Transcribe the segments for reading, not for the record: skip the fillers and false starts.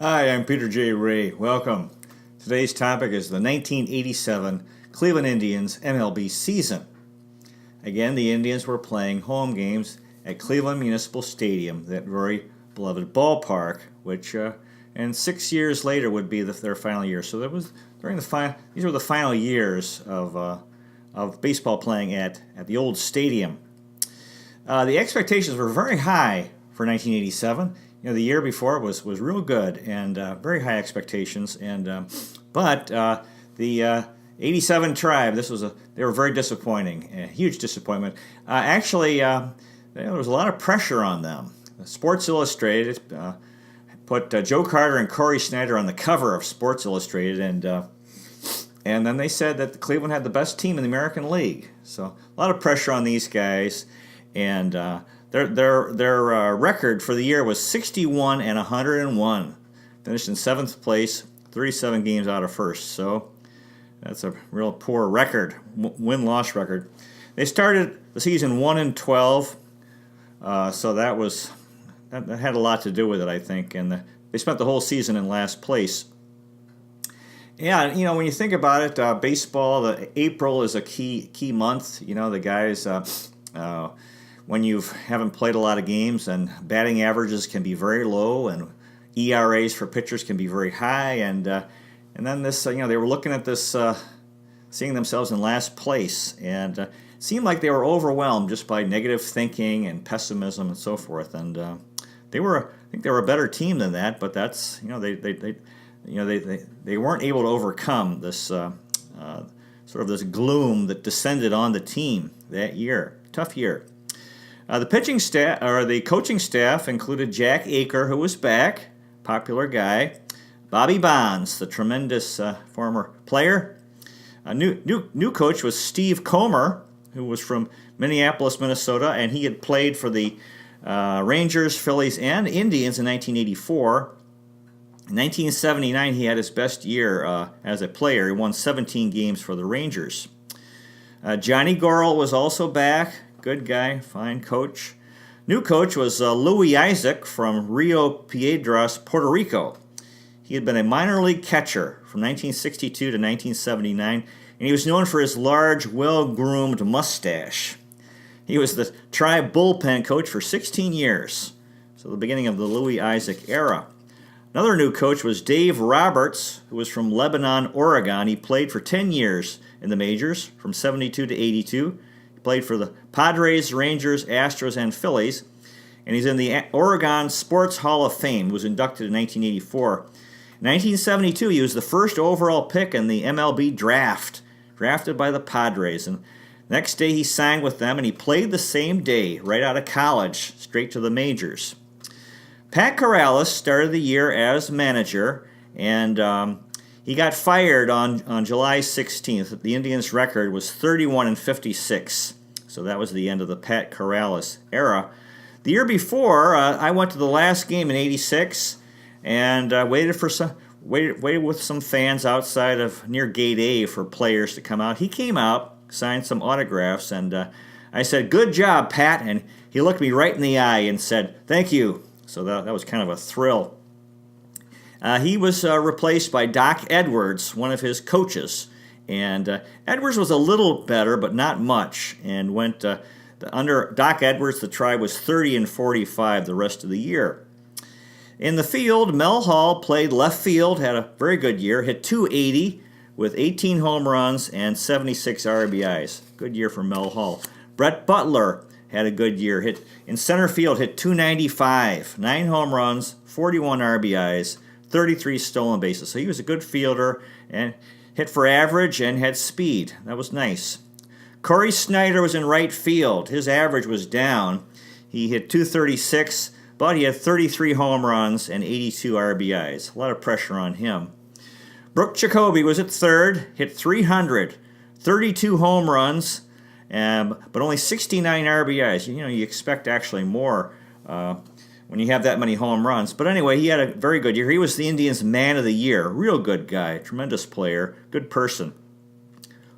Hi, I'm Peter J. Ray. Welcome. Today's topic is the 1987 Cleveland Indians MLB season. Again, the Indians were playing home games at Cleveland Municipal Stadium, that very beloved ballpark, which and 6 years later would be their final year. So that was during these were the final years of baseball playing at the old stadium. The expectations were very high for 1987. The year before was real good and very high expectations. But the '87 Tribe, they were very disappointing, a huge disappointment. There was a lot of pressure on them. Sports Illustrated put Joe Carter and Corey Snyder on the cover of Sports Illustrated, and then they said that Cleveland had the best team in the American League. So a lot of pressure on these guys, and Their record for the year was 61 and 101. Finished in 7th place, 37 games out of first. So that's a real poor record, win-loss record. They started the season 1-12, so that had a lot to do with it, I think. And they spent the whole season in last place. Yeah, when you think about it, baseball, April is a key month. The guys. When you haven't played a lot of games, and batting averages can be very low, and ERAs for pitchers can be very high, and then this, they were looking at this, seeing themselves in last place, and it seemed like they were overwhelmed just by negative thinking and pessimism and so forth, and I think they were a better team than that, but that's, they weren't able to overcome this sort of this gloom that descended on the team that year. Tough year. The pitching staff, or the coaching staff, included Jack Aker, who was back, popular guy, Bobby Bonds, the tremendous former player. A new coach was Steve Comer, who was from Minneapolis, Minnesota, and he had played for the Rangers, Phillies, and Indians in 1984. In 1979, he had his best year as a player. He won 17 games for the Rangers. Johnny Gorel was also back. Good guy, fine coach. New coach was Louis Isaac from Rio Piedras, Puerto Rico. He had been a minor league catcher from 1962 to 1979, and he was known for his large, well-groomed mustache. He was the Tribe bullpen coach for 16 years, so the beginning of the Louis Isaac era. Another new coach was Dave Roberts, who was from Lebanon, Oregon. He played for 10 years in the majors, from 72 to 82. Played for the Padres, Rangers, Astros, and Phillies, and he's in the Oregon Sports Hall of Fame. He was inducted in 1984. In 1972, he was the first overall pick in the MLB draft, drafted by the Padres. And next day, he signed with them, and he played the same day, right out of college, straight to the majors. Pat Corrales started the year as manager, and he got fired on July 16th. The Indians' record was 31-56, so that was the end of the Pat Corrales era. The year before, I went to the last game in '86 and waited with some fans outside of near Gate A for players to come out. He came out, signed some autographs, and I said, "Good job, Pat," and he looked me right in the eye and said, "Thank you." So that was kind of a thrill. He was replaced by Doc Edwards, one of his coaches. And Edwards was a little better, but not much, and went under Doc Edwards, the Tribe was 30-45 the rest of the year. In the field, Mel Hall played left field, had a very good year, hit .280 with 18 home runs and 76 RBIs. Good year for Mel Hall. Brett Butler had a good year. Hit in center field, hit .295, 9 home runs, 41 RBIs, 33 stolen bases. So he was a good fielder and hit for average and had speed. That was nice. Corey Snyder was in right field. His average was down. He hit .236, but he had 33 home runs and 82 RBIs. A lot of pressure on him. Brooke Jacoby was at third, hit .300, 32 home runs, but only 69 RBIs. You expect actually more when you have that many home runs. But anyway, he had a very good year. He was the Indians' man of the year. Real good guy, tremendous player, good person.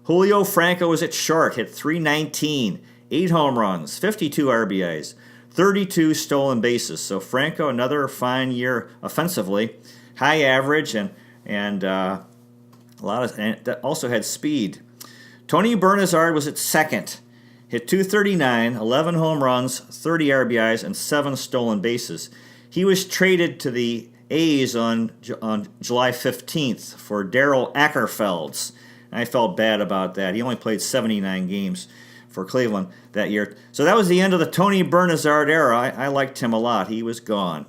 Julio Franco was at short, hit .319, 8 home runs, 52 RBIs, 32 stolen bases. So Franco, another fine year offensively. high average and and also had speed. Tony Bernazard was at second, hit 239, 11 home runs, 30 RBIs, and 7 stolen bases. He was traded to the A's on July 15th for Darryl Ackerfelds. I felt bad about that. He only played 79 games for Cleveland that year. So that was the end of the Tony Bernazard era. I liked him a lot. He was gone.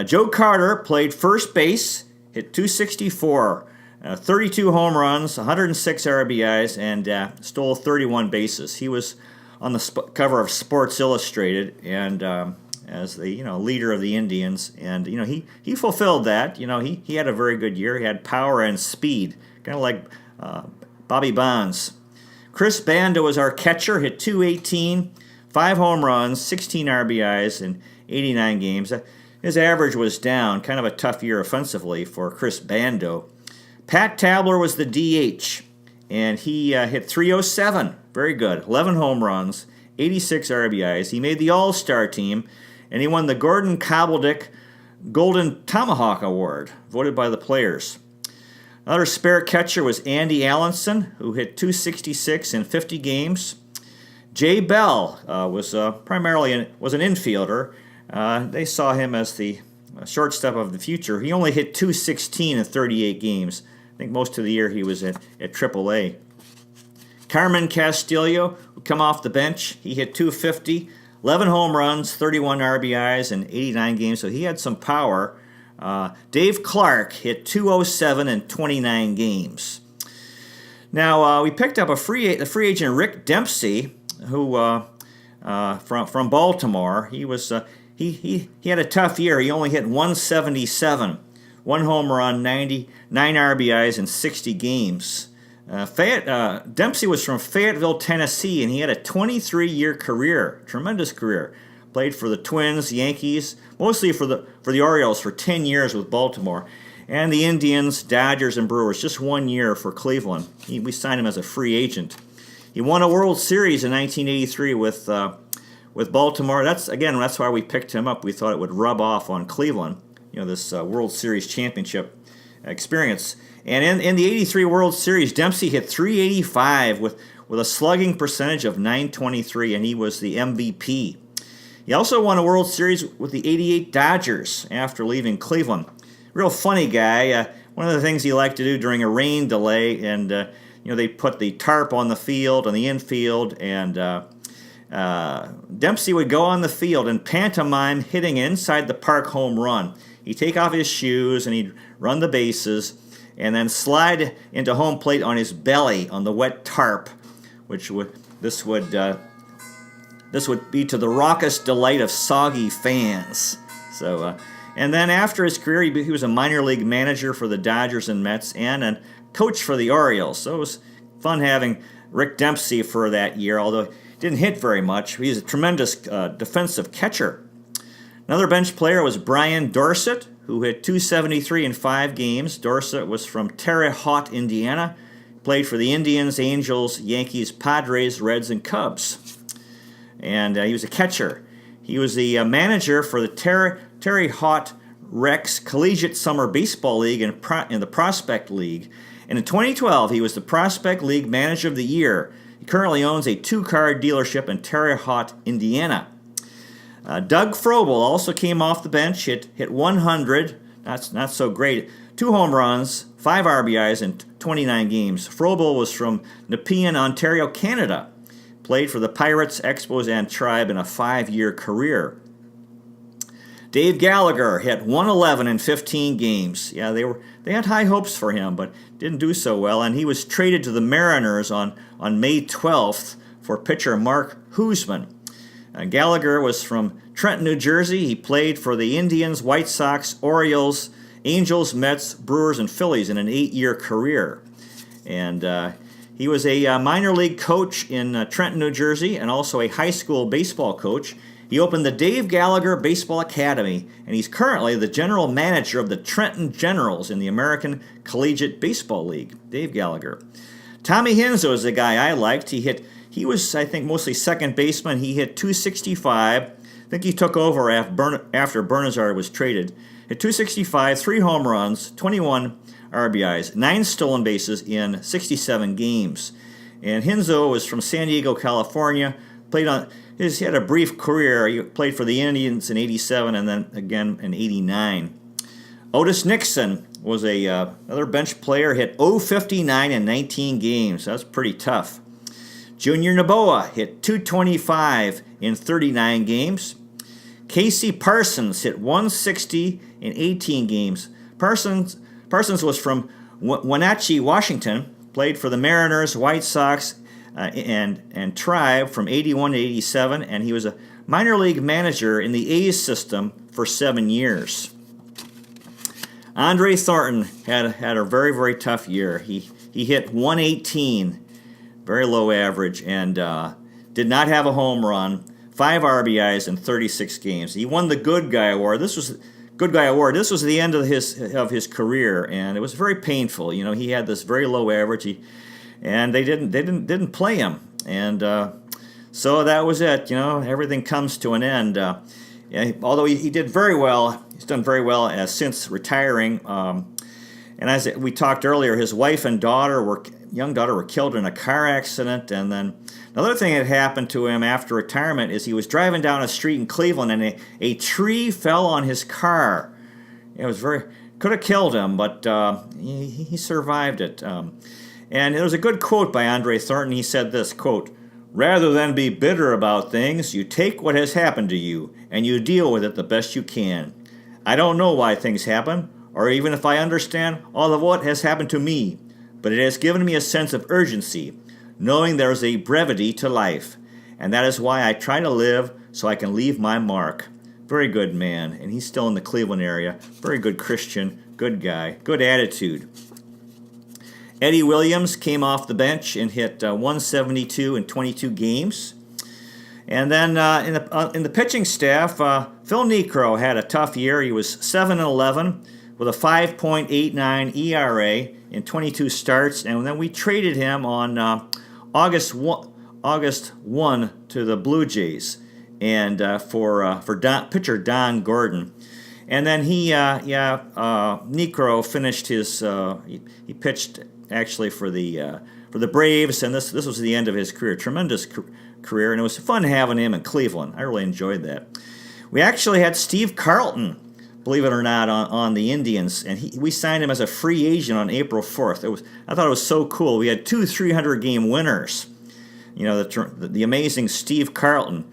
Joe Carter played first base, hit 264, 32 home runs, 106 RBIs, and stole 31 bases. He was on the cover of Sports Illustrated and as the leader of the Indians, and he fulfilled that. He had a very good year. He had power and speed, kind of like Bobby Bonds. Chris Bando was our catcher, hit 218, 5 home runs, 16 RBIs in 89 games. His average was down, kind of a tough year offensively for Chris Bando. Pat Tabler was the DH, and he hit 307, very good, 11 home runs, 86 RBIs. He made the All-Star team, and he won the Gordon Cobbledick Golden Tomahawk Award, voted by the players. Another spare catcher was Andy Allenson, who hit 266 in 50 games. Jay Bell was primarily an infielder. They saw him as the shortstop of the future. He only hit 216 in 38 games. I think most of the year he was at AAA. Carmen Castillo would come off the bench. He hit 250, 11 home runs, 31 RBIs in 89 games, so he had some power. Dave Clark hit 207 in 29 games. Now, we picked up the free agent Rick Dempsey, who from Baltimore. He was he had a tough year. He only hit 177, 1 home run, 99 RBIs in 60 games. Dempsey was from Fayetteville, Tennessee, and he had a 23-year career, tremendous career. Played for the Twins, Yankees, mostly for the Orioles for 10 years with Baltimore, and the Indians, Dodgers, and Brewers. Just 1 year for Cleveland. We signed him as a free agent. He won a World Series in 1983 with Baltimore. That's why we picked him up. We thought it would rub off on Cleveland. This World Series championship experience. And in the 83 World Series, Dempsey hit 385 with a slugging percentage of .923, and he was the MVP. He also won a World Series with the 88 Dodgers after leaving Cleveland. Real funny guy. One of the things he liked to do during a rain delay, and they put the tarp on the field, on the infield, and Dempsey would go on the field and pantomime hitting inside the park home run. He'd take off his shoes and he'd run the bases and then slide into home plate on his belly on the wet tarp, which would be to the raucous delight of soggy fans. So, and then after his career, he was a minor league manager for the Dodgers and Mets and a coach for the Orioles. So it was fun having Rick Dempsey for that year, although he didn't hit very much. He's a tremendous defensive catcher. Another bench player was Brian Dorsett, who hit 273 in 5 games. Dorsett was from Terre Haute, Indiana. Played for the Indians, Angels, Yankees, Padres, Reds, and Cubs. And he was a catcher. He was the manager for the Terre Haute Rex Collegiate Summer Baseball League and in the Prospect League. And in 2012, he was the Prospect League Manager of the Year. He currently owns a 2-car dealership in Terre Haute, Indiana. Doug Frobel also came off the bench, hit 100, that's not so great, 2 home runs, 5 RBIs in 29 games. Frobel was from Nepean, Ontario, Canada. Played for the Pirates, Expos, and Tribe in a 5-year career. Dave Gallagher hit 111 in 15 games. Yeah, they had high hopes for him, but didn't do so well, and he was traded to the Mariners on May 12th for pitcher Mark Hoosman. Gallagher was from Trenton, New Jersey. He played for the Indians, White Sox, Orioles, Angels, Mets, Brewers, and Phillies in an 8-year career. And he was a minor league coach in Trenton, New Jersey, and also a high school baseball coach. He opened the Dave Gallagher Baseball Academy, and he's currently the general manager of the Trenton Generals in the American Collegiate Baseball League. Dave Gallagher. Tommy Henzo is the guy I liked. He was, I think, mostly second baseman. He hit 265. I think he took over after Bernazard was traded. hit 265, 3 home runs, 21 RBIs, 9 stolen bases in 67 games. And Hinzo was from San Diego, California. He had a brief career. He played for the Indians in 87 and then again in 89. Otis Nixon was another bench player, hit .059 in 19 games. That's pretty tough. Junior Noboa hit .225 in 39 games. Casey Parsons hit .160 in 18 games. Parsons was from Wenatchee, Washington, played for the Mariners, White Sox, and Tribe from 81 to 87, and he was a minor league manager in the A's system for 7 years. Andre Thornton had a very, very tough year. He hit .118, very low average, and did not have a home run, 5 RBIs in 36 games. He won the Good Guy Award. This was the end of his career, and it was very painful. You know, he had this very low average, and they didn't play him, and so that was it. You know, everything comes to an end. Although he did very well, he's done very well since retiring. And as we talked earlier, his wife and young daughter were killed in a car accident. And then another thing that happened to him after retirement is he was driving down a street in Cleveland and a tree fell on his car. It was could have killed him, but he survived it. And there was a good quote by Andre Thornton. He said this, quote, "Rather than be bitter about things, you take what has happened to you and you deal with it the best you can. I don't know why things happen, or even if I understand all of what has happened to me, but it has given me a sense of urgency, knowing there is a brevity to life, and that is why I try to live so I can leave my mark." Very good man, and he's still in the Cleveland area. Very good Christian, good guy, good attitude. Eddie Williams came off the bench and hit .172 in 22 games. And then in the pitching staff, Phil Niekro had a tough year. He was 7-11 with a 5.89 ERA in 22 starts, and then we traded him on August 1 to the Blue Jays, and for pitcher Don Gordon. And then Niekro finished his. He pitched actually for the Braves, and this was the end of his career. Tremendous career, and it was fun having him in Cleveland. I really enjoyed that. We actually had Steve Carlton, believe it or not, on the Indians, and we signed him as a free agent on April 4th. I thought it was so cool. We had 2 300-game winners. You know, the amazing Steve Carlton.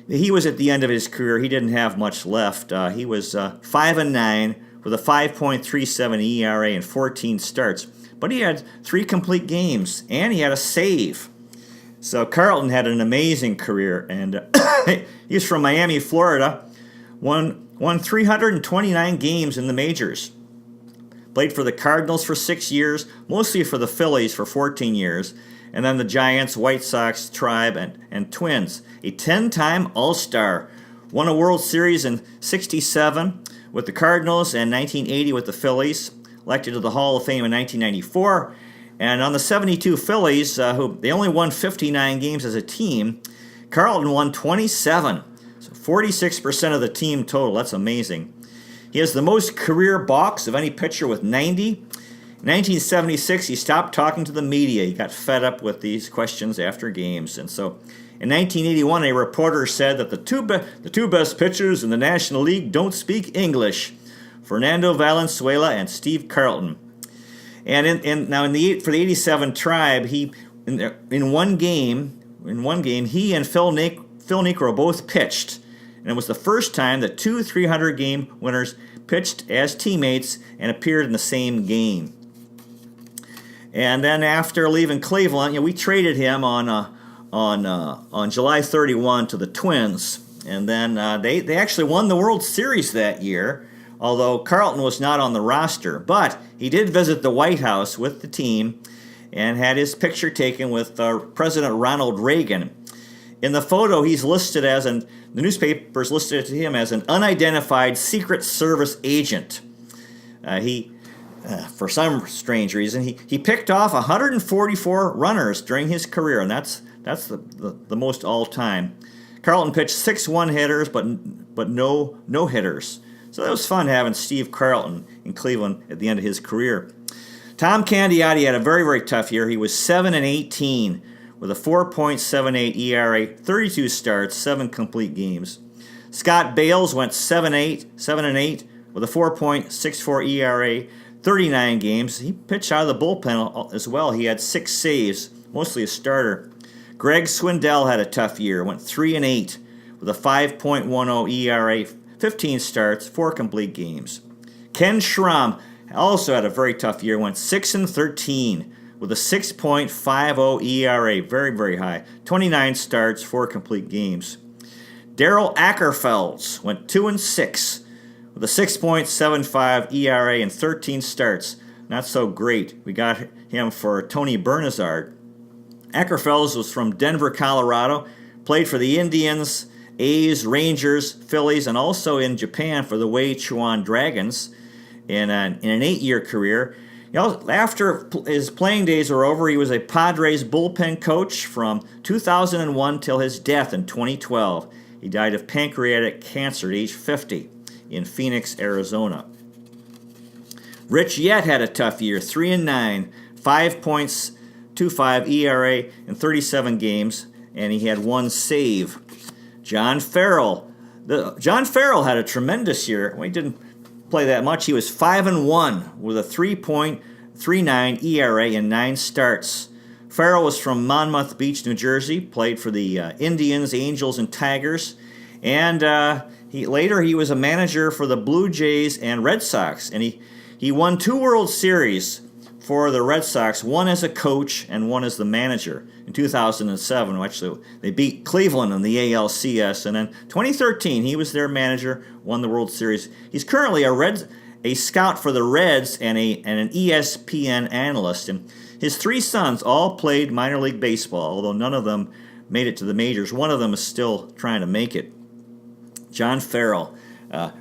He was at the end of his career. He didn't have much left. He was 5-9 with a 5.37 ERA in 14 starts. But he had 3 complete games, and he had a save. So Carlton had an amazing career, and he's from Miami, Florida. Won 329 games in the majors. Played for the Cardinals for 6 years, mostly for the Phillies for 14 years, and then the Giants, White Sox, Tribe, and Twins. A 10-time All-Star. Won a World Series in '67 with the Cardinals and 1980 with the Phillies. Elected to the Hall of Fame in 1994. And on the 72 Phillies, they only won 59 games as a team, Carlton won 27. So 46% of the team total. That's amazing. He has the most career balks of any pitcher with 90. In 1976, he stopped talking to the media. He got fed up with these questions after games. And so in 1981, a reporter said that the two best pitchers in the National League don't speak English, Fernando Valenzuela and Steve Carlton. And for the '87 Tribe, in one game, he and Phil Niekro both pitched, and it was the first time that 2 300-game winners pitched as teammates and appeared in the same game. And then after leaving Cleveland, we traded him on July 31 to the Twins, and then they actually won the World Series that year. Although Carlton was not on the roster, but he did visit the White House with the team and had his picture taken with President Ronald Reagan. In the photo, he's listed the newspapers listed him as an unidentified Secret Service agent. For some strange reason, he picked off 144 runners during his career, and that's the most all time. Carlton pitched 6 one-hitters, but no hitters. So that was fun having Steve Carlton in Cleveland at the end of his career. Tom Candiotti had a very, very tough year. He was 7-18 with a 4.78 ERA, 32 starts, 7 complete games. Scott Bales went 7-8 with a 4.64 ERA, 39 games. He pitched out of the bullpen as well. He had 6 saves, mostly a starter. Greg Swindell had a tough year, went 3-8 with a 5.10 ERA, 15 starts, 4 complete games. Ken Schramm also had a very tough year, went 6-13 with a 6.50 ERA, very, very high, 29 starts, 4 complete games. Darrell Ackerfelds went 2-6 with a 6.75 ERA and 13 starts. Not so great. We got him for Tony Bernazard. Ackerfelds was from Denver, Colorado, played for the Indians, A's, Rangers, Phillies, and also in Japan for the Wei Chuan Dragons in an 8-year career. After his playing days were over, he was a Padres bullpen coach from 2001 till his death in 2012. He died of pancreatic cancer at age 50 in Phoenix, Arizona. Rich Yett had a tough year, 3-9, 5.25 ERA in 37 games, and he had 1 save. John Farrell had a tremendous year. Well, he didn't play that much. He was 5-1 with a 3.39 ERA and 9 starts. Farrell was from Monmouth Beach, New Jersey, played for the Indians, Angels, and Tigers, and later he was a manager for the Blue Jays and Red Sox, and he won 2 World Series for the Red Sox, one as a coach and one as the manager in 2007. Actually, they beat Cleveland in the ALCS, and in 2013 he was their manager, won the World Series. He's currently a scout for the Reds and an ESPN analyst, and his 3 sons all played minor league baseball, although none of them made it to the majors. One of them is still trying to make it. John Farrell.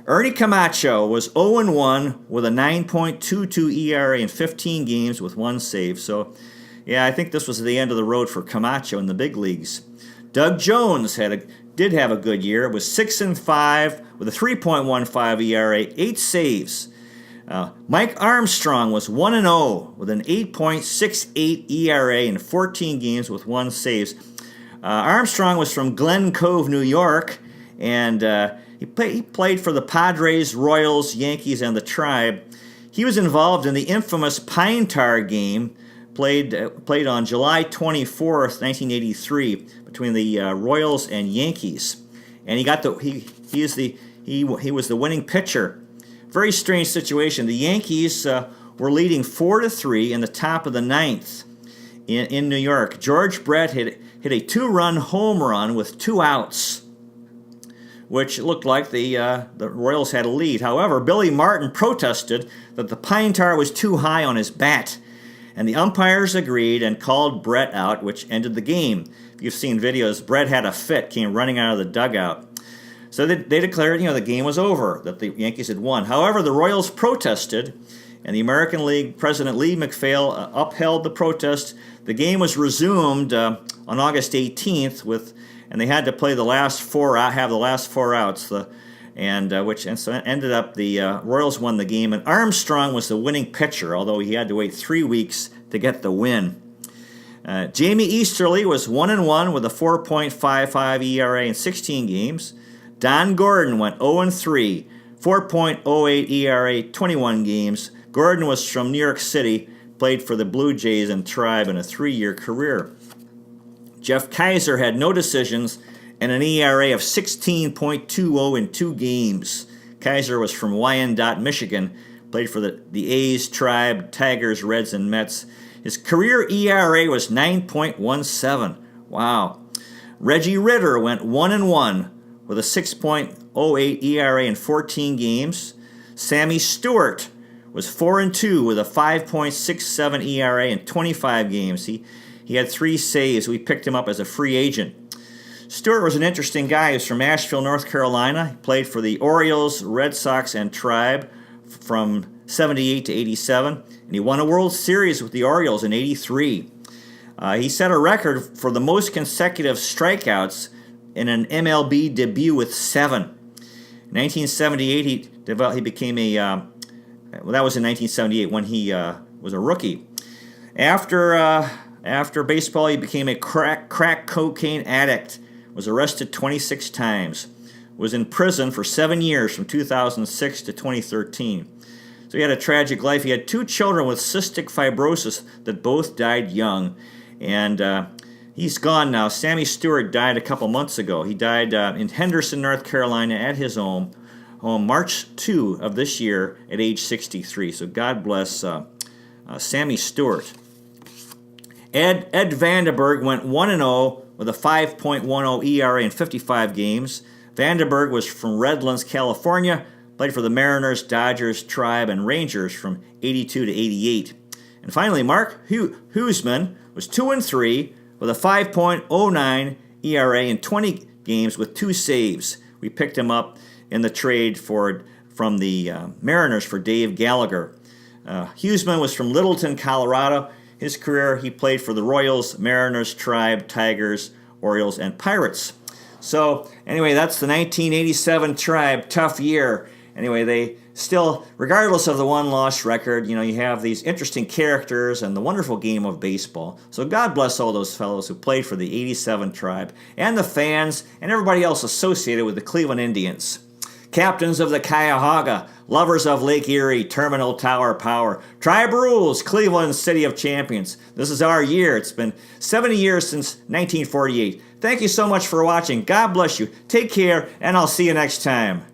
Ernie Camacho was 0-1 with a 9.22 ERA in 15 games with 1 save. So, yeah, I think this was the end of the road for Camacho in the big leagues. Doug Jones did have a good year. It was 6-5 with a 3.15 ERA, 8 saves. Mike Armstrong was 1-0 with an 8.68 ERA in 14 games with 1 save. Armstrong was from Glen Cove, New York, and he played for the Padres, Royals, Yankees, and the Tribe. He was involved in the infamous Pine Tar game played on July 24th, 1983, between the Royals and Yankees, and he was the winning pitcher. Very strange situation. The Yankees were leading 4-3 in the top of the 9th in New York. George Brett hit a 2-run home run with 2 outs, which looked like the Royals had a lead. However, Billy Martin protested that the pine tar was too high on his bat, and the umpires agreed and called Brett out, which ended the game. If you've seen videos, Brett had a fit, came running out of the dugout. So they declared, the game was over, that the Yankees had won. However, the Royals protested, and the American League President Lee McPhail upheld the protest. The game was resumed on August 18th and they had to play the last 4 outs. So ended up the Royals won the game, and Armstrong was the winning pitcher, although he had to wait 3 weeks to get the win. Jamie Easterly was 1-1 with a 4.55 ERA in 16 games. Don Gordon went 0-3, 4.08 ERA, 21 games. Gordon was from New York City, played for the Blue Jays and Tribe in a 3-year career. Jeff Kaiser had no decisions and an ERA of 16.20 in 2 games. Kaiser was from Wyandotte, Michigan, played for the A's, Tribe, Tigers, Reds, and Mets. His career ERA was 9.17. Wow. Reggie Ritter went 1-1 with a 6.08 ERA in 14 games. Sammy Stewart was 4-2 with a 5.67 ERA in 25 games. He had 3 saves. We picked him up as a free agent. Stewart was an interesting guy. He was from Asheville, North Carolina. He played for the Orioles, Red Sox, and Tribe from 78 to 87. And he won a World Series with the Orioles in 83. He set a record for the most consecutive strikeouts in an MLB debut with 7. In 1978, he became a well, that was in 1978 when he was a rookie. After baseball, he became a crack cocaine addict. Was arrested 26 times. Was in prison for 7 years from 2006 to 2013. So he had a tragic life. He had 2 children with cystic fibrosis that both died young. And he's gone now. Sammy Stewart died a couple months ago. He died in Henderson, North Carolina at his home March 2 of this year at age 63. So God bless Sammy Stewart. Ed Vandenberg went 1-0 with a 5.10 ERA in 55 games. Vandenberg was from Redlands, California, played for the Mariners, Dodgers, Tribe, and Rangers from 82 to 88. And finally, Mark Huseman was 2-3 with a 5.09 ERA in 20 games with 2 saves. We picked him up in the trade from the Mariners for Dave Gallagher. Huseman was from Littleton, Colorado. His career, he played for the Royals, Mariners, Tribe, Tigers, Orioles, and Pirates. So, anyway, that's the 1987 Tribe. Tough year. Anyway, they still, regardless of the one-loss record, you have these interesting characters and the wonderful game of baseball. So God bless all those fellows who played for the 87 Tribe and the fans and everybody else associated with the Cleveland Indians. Captains of the Cuyahoga, lovers of Lake Erie, Terminal Tower Power, Tribe rules, Cleveland City of Champions. This is our year. It's been 70 years since 1948. Thank you so much for watching. God bless you. Take care, and I'll see you next time.